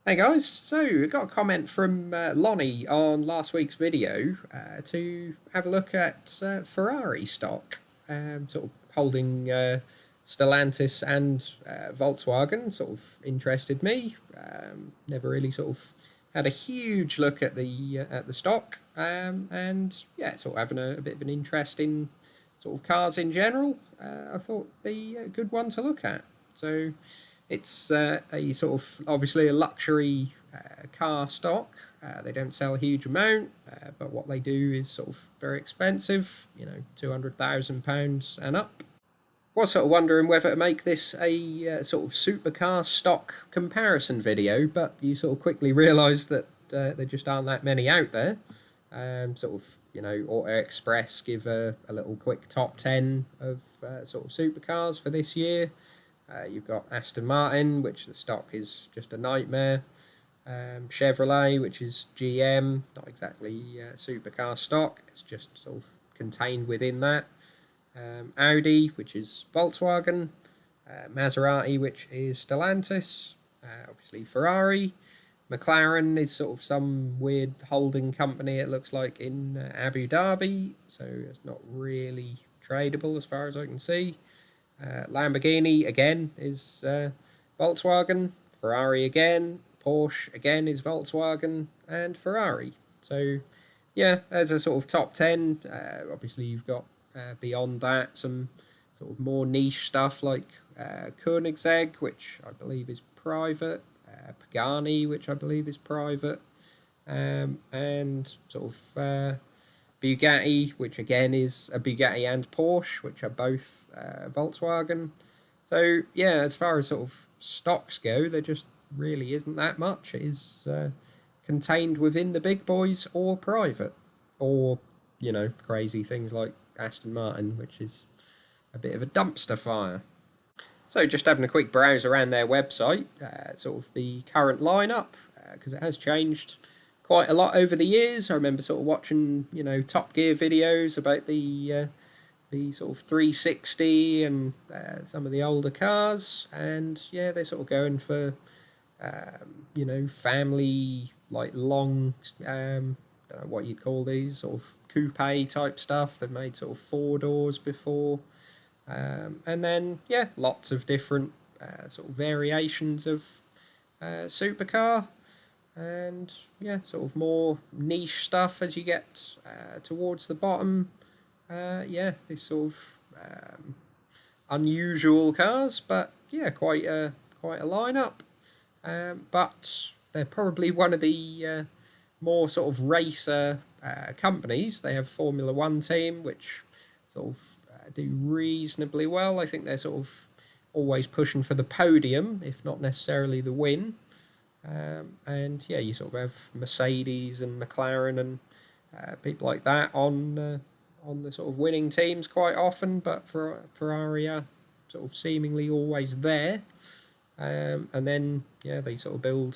Hey guys, so I got a comment from Lonnie on last week's video to have a look at Ferrari stock, sort of holding Stellantis and Volkswagen. Sort of interested me. Never really sort of had a huge look at the stock, and yeah, sort of having a bit of an interest in sort of cars in general. I thought it'd be a good one to look at. So it's a sort of obviously a luxury car stock. They don't sell a huge amount, but what they do is sort of very expensive. £200,000 and up. Was sort of wondering whether to make this a sort of supercar stock comparison video, but you sort of quickly realise that there just aren't that many out there. Auto Express give a little quick top 10 of sort of supercars for this year. You've got Aston Martin, which the stock is just a nightmare. Chevrolet, which is GM, not exactly supercar stock, it's just sort of contained within that. Audi, which is Volkswagen. Maserati, which is Stellantis. Obviously Ferrari. McLaren is sort of some weird holding company, it looks like, in Abu Dhabi, so it's not really tradable as far as I can see. Lamborghini again is Volkswagen, Ferrari again, Porsche again is Volkswagen, and Ferrari. So yeah, there's a sort of top 10. Obviously you've got beyond that some sort of more niche stuff like Koenigsegg, which I believe is private, Pagani, which I believe is private, and sort of Bugatti, which again is a Bugatti, and Porsche, which are both Volkswagen. So yeah, as far as sort of stocks go, there just really isn't that much. It is contained within the big boys or private, or crazy things like Aston Martin, which is a bit of a dumpster fire. So just having a quick browse around their website, sort of the current lineup, because it has changed quite a lot over the years. I remember sort of watching, Top Gear videos about the sort of 360 and some of the older cars, and yeah, they're sort of going for, family, like long, don't know what you'd call these, sort of coupe type stuff. They've made sort of four doors before, and then yeah, lots of different sort of variations of supercar. And yeah, sort of more niche stuff as you get towards the bottom. Yeah, this sort of unusual cars, but yeah, quite a lineup. But they're probably one of the more sort of racer companies. They have Formula One team, which sort of do reasonably well. I think they're sort of always pushing for the podium, if not necessarily the win. And yeah, you sort of have Mercedes and McLaren and people like that on the sort of winning teams quite often, but for Ferrari are sort of seemingly always there. And then yeah, they sort of build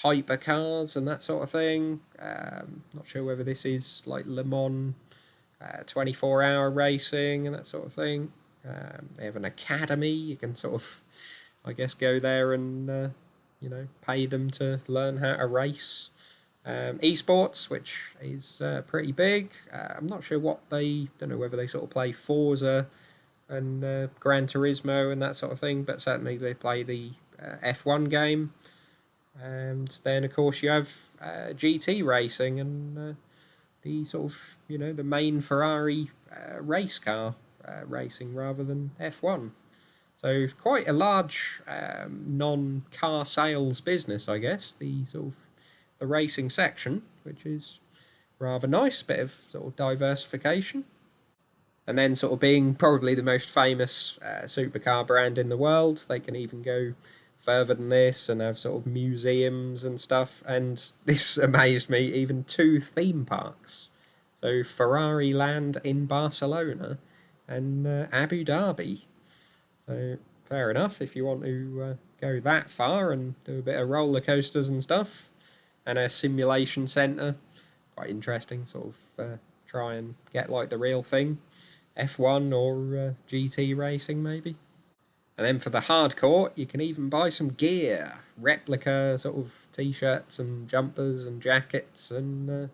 hypercars and that sort of thing. Not sure whether this is like Le Mans 24-hour racing and that sort of thing. They have an academy. You can sort of, I guess, go there and pay them to learn how to race. Esports, which is pretty big. I'm not sure don't know whether they sort of play Forza and Gran Turismo and that sort of thing, but certainly they play the F1 game. And then, of course, you have GT racing and the sort of, the main Ferrari race car racing rather than F1. So quite a large non-car sales business, I guess, the sort of the racing section, which is rather nice, bit of sort of diversification. And then sort of being probably the most famous supercar brand in the world, they can even go further than this and have sort of museums and stuff. And this amazed me, even 2 theme parks. So Ferrari Land in Barcelona and Abu Dhabi. So fair enough if you want to go that far and do a bit of roller coasters and stuff, and a simulation centre. Quite interesting, sort of try and get like the real thing, F1 or GT racing maybe. And then for the hardcore, you can even buy some gear, replica sort of t-shirts and jumpers and jackets, and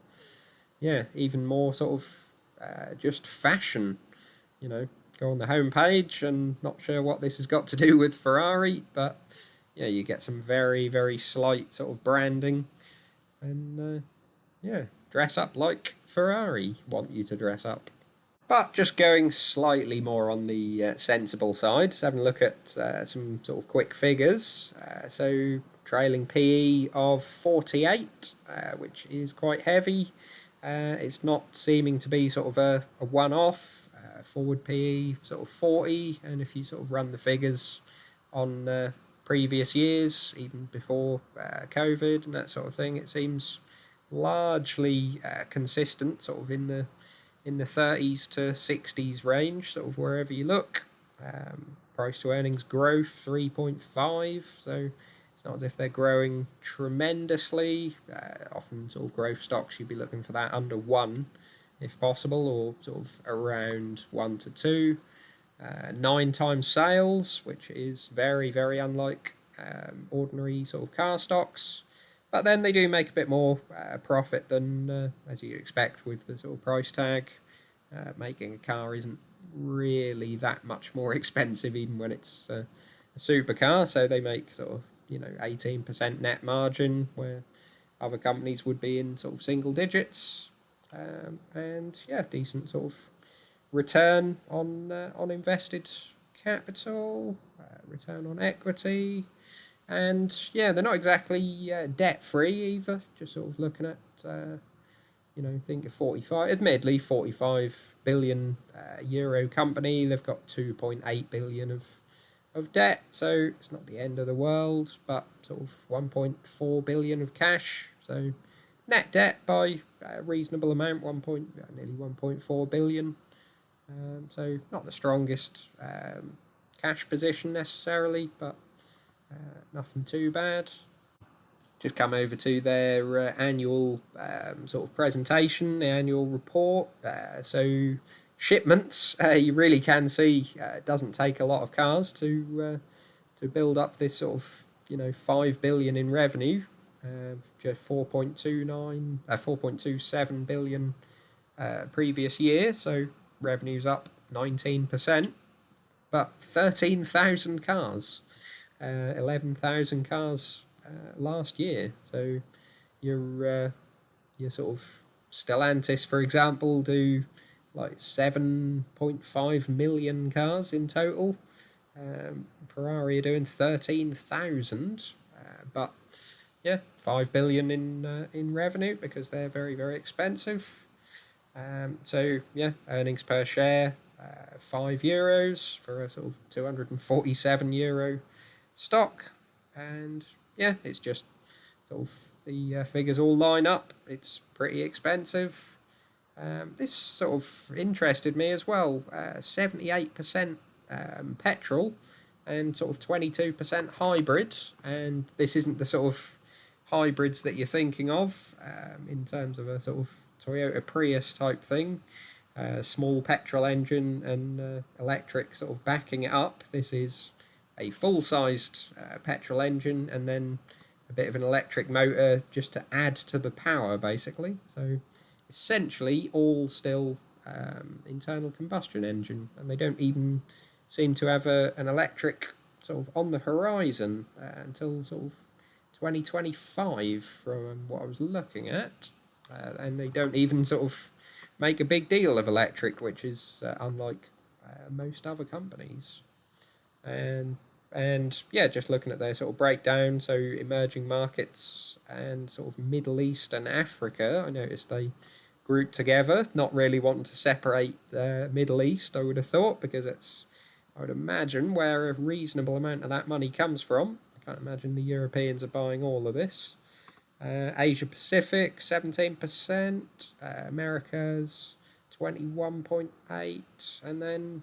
yeah, even more sort of just fashion. You know, go on the homepage, and not sure what this has got to do with Ferrari, but yeah, you get some very, very slight sort of branding, and yeah, dress up like Ferrari want you to dress up. But just going slightly more on the sensible side, just having a look at some sort of quick figures. So trailing PE of 48, which is quite heavy. It's not seeming to be sort of a one-off. Forward PE sort of 40, and if you sort of run the figures on previous years, even before COVID and that sort of thing, it seems largely consistent, sort of in the 30s to 60s range, sort of wherever you look. Price to earnings growth 3.5, so it's not as if they're growing tremendously. Often sort of growth stocks, you'd be looking for that under 1 if possible, or sort of around 1 to 2. 9 times sales, which is very, very unlike ordinary sort of car stocks. But then they do make a bit more profit than as you expect with the sort of price tag. Making a car isn't really that much more expensive, even when it's a supercar. So they make sort of 18% net margin, where other companies would be in sort of single digits. And yeah, decent sort of return on invested capital, return on equity. And yeah, they're not exactly debt free either. Just sort of looking at, think of 45, admittedly 45 billion euro company. They've got 2.8 billion of debt, so it's not the end of the world. But sort of 1.4 billion of cash. So net debt by a reasonable amount, nearly 1.4 billion. So not the strongest cash position necessarily, but nothing too bad. Just come over to their annual sort of presentation, the annual report. So shipments, you really can see it doesn't take a lot of cars to build up this sort of 5 billion in revenue. Just 4.27 billion previous year, so revenue's up 19%, but 13,000 cars. 11,000 cars last year. So your sort of Stellantis, for example, do like 7.5 million cars in total. Ferrari are doing 13,000, but yeah, 5 billion in revenue because they're very, very expensive. So yeah, earnings per share €5 for a sort of 247 euro stock, and yeah, it's just sort of the figures all line up. It's pretty expensive. This sort of interested me as well. 78% petrol and sort of 22% hybrid, and this isn't the sort of hybrids that you're thinking of in terms of a sort of Toyota Prius type thing. Small petrol engine and electric sort of backing it up. This is a full-sized petrol engine and then a bit of an electric motor just to add to the power, basically. So essentially all still internal combustion engine, and they don't even seem to have an electric sort of on the horizon until sort of 2025 from what I was looking at. And they don't even sort of make a big deal of electric, which is unlike most other companies. And yeah, just looking at their sort of breakdown, so emerging markets and sort of Middle East and Africa, I noticed they grouped together, not really wanting to separate the Middle East, I would have thought, because I would imagine, where a reasonable amount of that money comes from. I can't imagine the Europeans are buying all of this. Asia Pacific 17%, Americas 21.8%, and then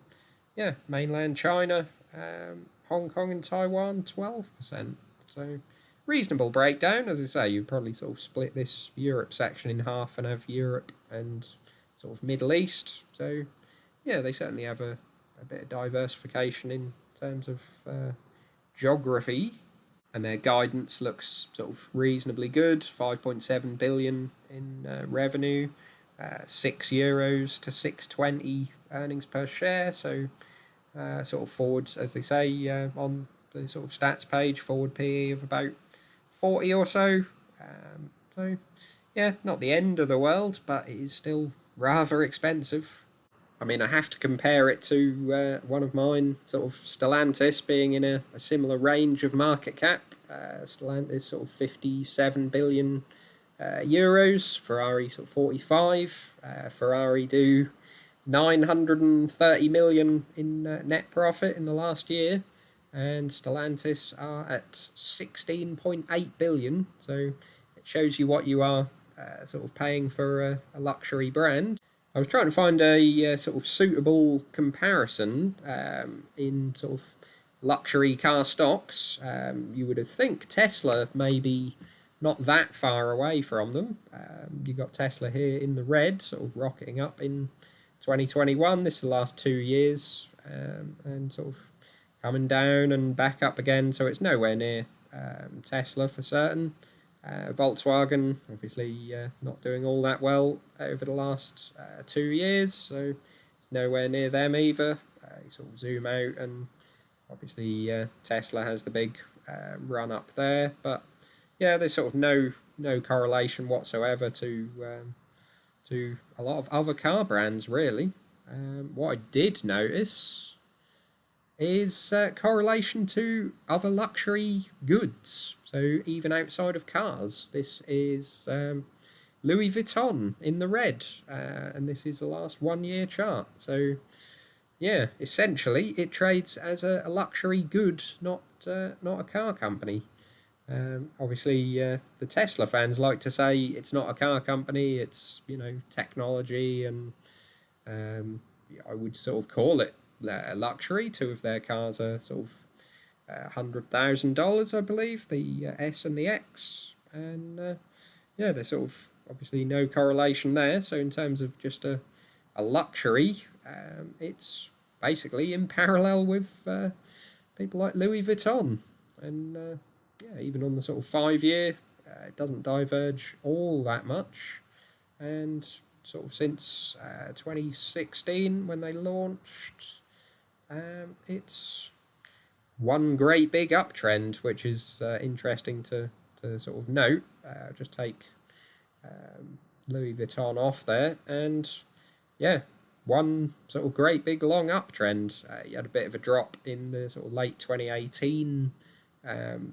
yeah, mainland China, Hong Kong and Taiwan 12%. So reasonable breakdown. As I say, you probably sort of split this Europe section in half and have Europe and sort of Middle East. So yeah, they certainly have a bit of diversification terms of geography, and their guidance looks sort of reasonably good. 5.7 billion in revenue, €6 to 6.20 earnings per share. So sort of forwards, as they say on the sort of stats page, forward PE of about 40 or so. So yeah, not the end of the world, but it is still rather expensive. I mean, I have to compare it to one of mine, sort of Stellantis, being in a similar range of market cap. Stellantis sort of 57 billion euros, Ferrari sort of 45. Ferrari do 930 million in net profit in the last year, and Stellantis are at 16.8 billion. So it shows you what you are sort of paying for a luxury brand. I was trying to find a sort of suitable comparison in sort of luxury car stocks. You would have think Tesla may be not that far away from them. You got Tesla here in the red, sort of rocketing up in 2021. This is the last 2 years, and sort of coming down and back up again. So it's nowhere near Tesla for certain. Volkswagen, obviously not doing all that well over the last 2 years, so it's nowhere near them either. You sort of zoom out, and obviously Tesla has the big run up there, but yeah, there's sort of no correlation whatsoever to a lot of other car brands, really. What I did notice is correlation to other luxury goods. So even outside of cars, this is Louis Vuitton in the red, and this is the last 1 year chart. So yeah, essentially it trades as a luxury good, not a car company. Obviously, the Tesla fans like to say it's not a car company, it's, technology, and I would sort of call it luxury. Two of their cars are sort of $100,000, I believe, the S and the X, and yeah, there's sort of obviously no correlation there. So in terms of just a luxury, it's basically in parallel with people like Louis Vuitton, and yeah, even on the sort of 5 year, it doesn't diverge all that much, and sort of since 2016 when they launched, it's one great big uptrend, which is interesting to sort of note. Just take Louis Vuitton off there, and yeah, one sort of great big long uptrend. You had a bit of a drop in the sort of late 2018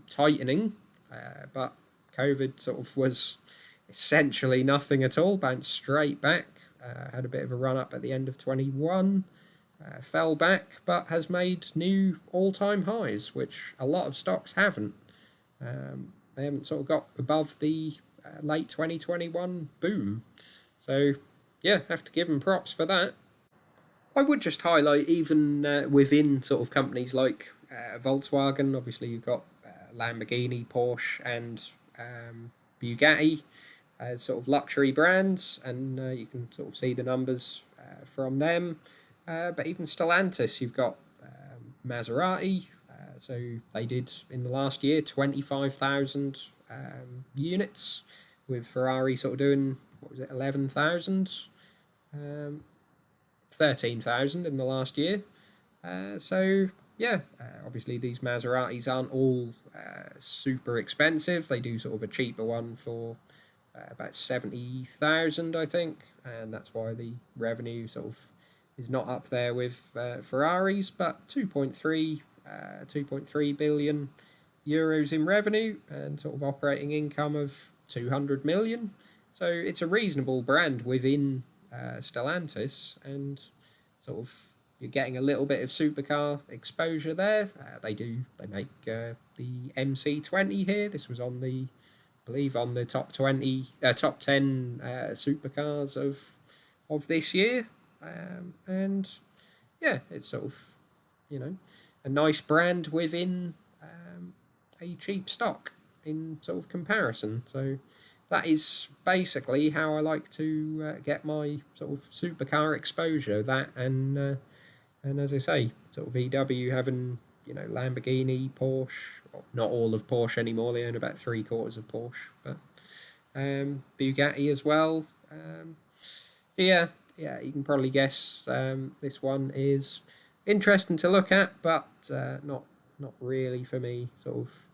tightening, but COVID sort of was essentially nothing at all, bounced straight back, had a bit of a run up at the end of 21, fell back, but has made new all-time highs, which a lot of stocks haven't. They haven't sort of got above the late 2021 boom. So yeah, have to give them props for that. I would just highlight, even within sort of companies like Volkswagen, obviously you've got Lamborghini, Porsche, and Bugatti as sort of luxury brands, and you can sort of see the numbers from them. But even Stellantis, you've got Maserati, so they did in the last year 25,000 units, with Ferrari sort of doing, 11,000, 13,000 in the last year. So yeah, obviously these Maseratis aren't all super expensive. They do sort of a cheaper one for about 70,000, I think, and that's why the revenue sort of is not up there with Ferraris, but 2.3 billion euros in revenue and sort of operating income of 200 million. So it's a reasonable brand within Stellantis, and sort of you're getting a little bit of supercar exposure there. They make the MC20 here. This was on the, I believe, on the top 10 supercars of this year, and yeah, it's sort of a nice brand within a cheap stock in sort of comparison. So that is basically how I like to get my sort of supercar exposure. That and as I say, sort of VW having you know, Lamborghini, Porsche. Well, not all of Porsche anymore. They own about 3/4 of Porsche, but Bugatti as well. So yeah, you can probably guess this one is interesting to look at, but not really for me. Sort of,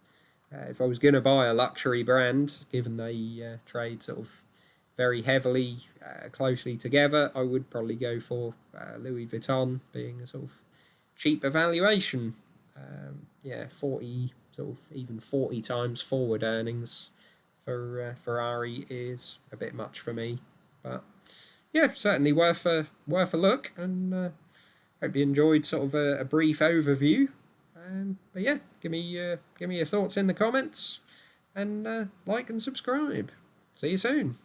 if I was going to buy a luxury brand, given they trade sort of very heavily, closely together, I would probably go for Louis Vuitton, being a sort of cheaper valuation. 40 sort of even 40 times forward earnings for Ferrari is a bit much for me, but yeah, certainly worth a look, and hope you enjoyed sort of a brief overview. But yeah, give me your thoughts in the comments, and like and subscribe. See you soon.